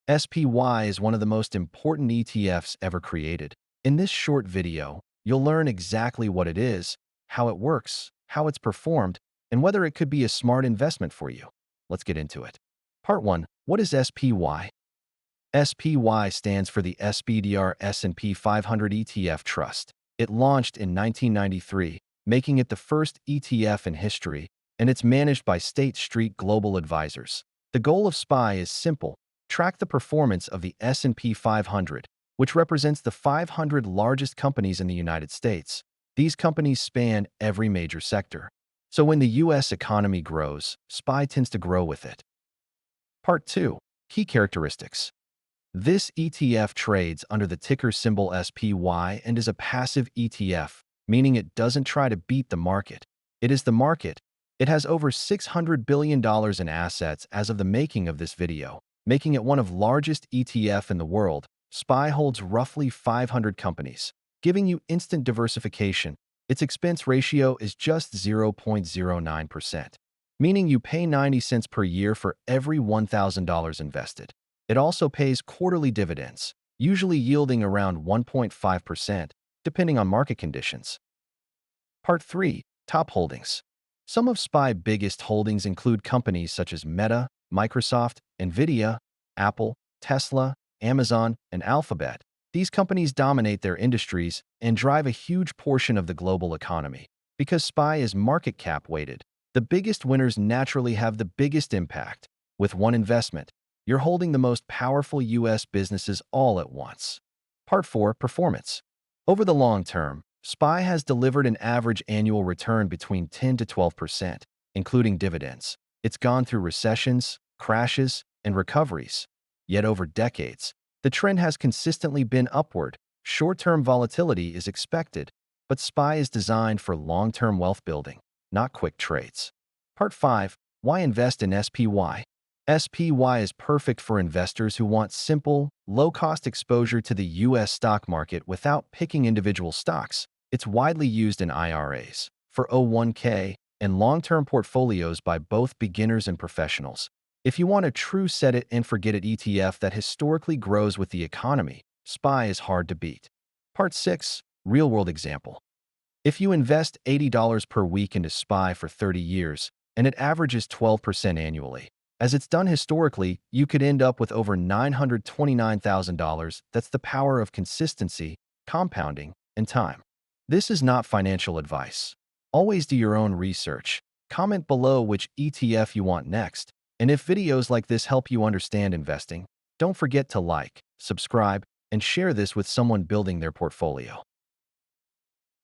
SPY is one of the most important ETFs ever created. In this short video, you'll learn exactly what it is, how it works, how it's performed, and whether it could be a smart investment for you. Let's get into it. Part 1. What is SPY? SPY stands for the SPDR S&P 500 ETF Trust. It launched in 1993, making it the first ETF in history, and it's managed by State Street Global Advisors. The goal of SPY is simple: track the performance of the S&P 500, which represents the 500 largest companies in the United States. These companies span every major sector. So when the U.S. economy grows, SPY tends to grow with it. Part 2. Key characteristics. This ETF trades under the ticker symbol SPY and is a passive ETF, meaning it doesn't try to beat the market. It is the market. It has over $600 billion in assets as of the making of this video, making it one of the largest ETF in the world. SPY holds roughly 500 companies, giving you instant diversification. Its expense ratio is just 0.09%, meaning you pay 90 cents per year for every $1,000 invested. It also pays quarterly dividends, usually yielding around 1.5%, depending on market conditions. Part 3. Top holdings. Some of SPY's biggest holdings include companies such as Meta, Microsoft, Nvidia, Apple, Tesla, Amazon, and Alphabet. These companies dominate their industries and drive a huge portion of the global economy. Because SPY is market cap weighted, the biggest winners naturally have the biggest impact. With one investment, you're holding the most powerful U.S. businesses all at once. Part 4. Performance. Over the long term, SPY has delivered an average annual return between 10 to 12%, including dividends. It's gone through recessions, crashes, and recoveries. Yet over decades, the trend has consistently been upward. Short-term volatility is expected, but SPY is designed for long-term wealth building, not quick trades. Part 5. Why invest in SPY? SPY is perfect for investors who want simple, low-cost exposure to the U.S. stock market without picking individual stocks. It's widely used in IRAs, 401k, and long-term portfolios by both beginners and professionals. If you want a true set-it-and-forget-it ETF that historically grows with the economy, SPY is hard to beat. Part 6. Real-world example. If you invest $80 per week into SPY for 30 years, and it averages 12% annually, as it's done historically, you could end up with over $929,000. That's the power of consistency, compounding, and time. This is not financial advice. Always do your own research. Comment below which ETF you want next. And if videos like this help you understand investing, don't forget to like, subscribe, and share this with someone building their portfolio.